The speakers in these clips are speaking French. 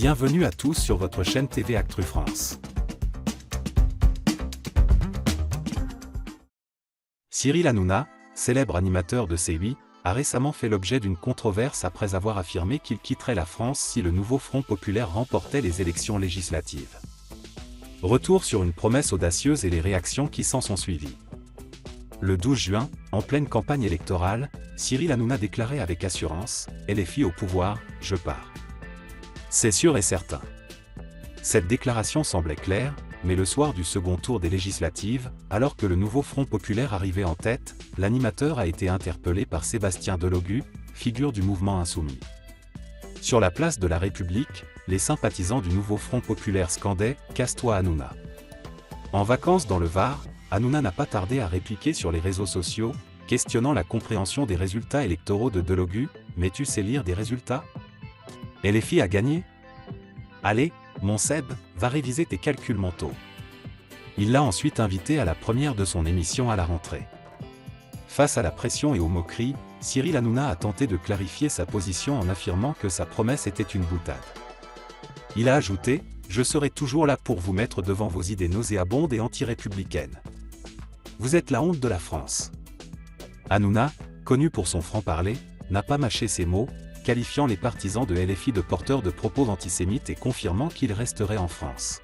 Bienvenue à tous sur votre chaîne TV Actu France. Cyril Hanouna, célèbre animateur de C8, a récemment fait l'objet d'une controverse après avoir affirmé qu'il quitterait la France si le nouveau Front populaire remportait les élections législatives. Retour sur une promesse audacieuse et les réactions qui s'en sont suivies. Le 12 juin, en pleine campagne électorale, Cyril Hanouna déclarait avec assurance « LFI au pouvoir, je pars ». C'est sûr et certain. Cette déclaration semblait claire, mais le soir du second tour des législatives, alors que le nouveau Front populaire arrivait en tête, l'animateur a été interpellé par Sébastien Delogu, figure du mouvement insoumis. Sur la place de la République, les sympathisants du nouveau Front populaire scandaient « Casse-toi Hanouna ». En vacances dans le Var, Hanouna n'a pas tardé à répliquer sur les réseaux sociaux, questionnant la compréhension des résultats électoraux de Delogu. « Mais tu sais lire des résultats ? LFI a gagné ? Allez, mon Seb, va réviser tes calculs mentaux. » Il l'a ensuite invité à la première de son émission à la rentrée. Face à la pression et aux moqueries, Cyril Hanouna a tenté de clarifier sa position en affirmant que sa promesse était une boutade. Il a ajouté « Je serai toujours là pour vous mettre devant vos idées nauséabondes et anti-républicaines. Vous êtes la honte de la France. » Hanouna, connu pour son franc-parler, n'a pas mâché ses mots, qualifiant les partisans de LFI de porteurs de propos antisémites et confirmant qu'il resterait en France.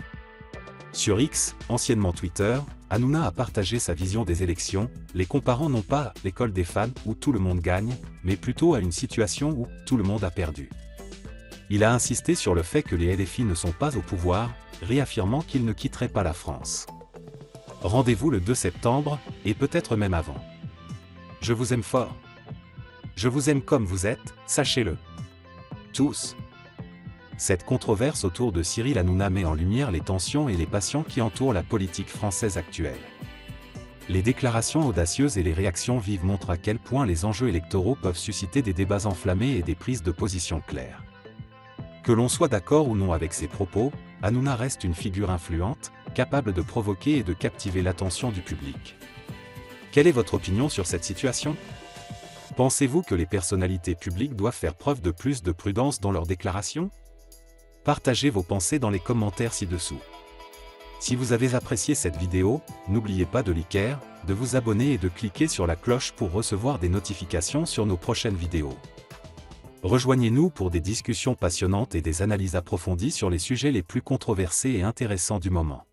Sur X, anciennement Twitter, Hanouna a partagé sa vision des élections, les comparant non pas à l'école des fans où tout le monde gagne, mais plutôt à une situation où tout le monde a perdu. Il a insisté sur le fait que les LFI ne sont pas au pouvoir, réaffirmant qu'il ne quitterait pas la France. Rendez-vous le 2 septembre, et peut-être même avant. Je vous aime fort. Je vous aime comme vous êtes, sachez-le. Tous. Cette controverse autour de Cyril Hanouna met en lumière les tensions et les passions qui entourent la politique française actuelle. Les déclarations audacieuses et les réactions vives montrent à quel point les enjeux électoraux peuvent susciter des débats enflammés et des prises de position claires. Que l'on soit d'accord ou non avec ses propos, Hanouna reste une figure influente, capable de provoquer et de captiver l'attention du public. Quelle est votre opinion sur cette situation ? Pensez-vous que les personnalités publiques doivent faire preuve de plus de prudence dans leurs déclarations ? Partagez vos pensées dans les commentaires ci-dessous. Si vous avez apprécié cette vidéo, n'oubliez pas de liker, de vous abonner et de cliquer sur la cloche pour recevoir des notifications sur nos prochaines vidéos. Rejoignez-nous pour des discussions passionnantes et des analyses approfondies sur les sujets les plus controversés et intéressants du moment.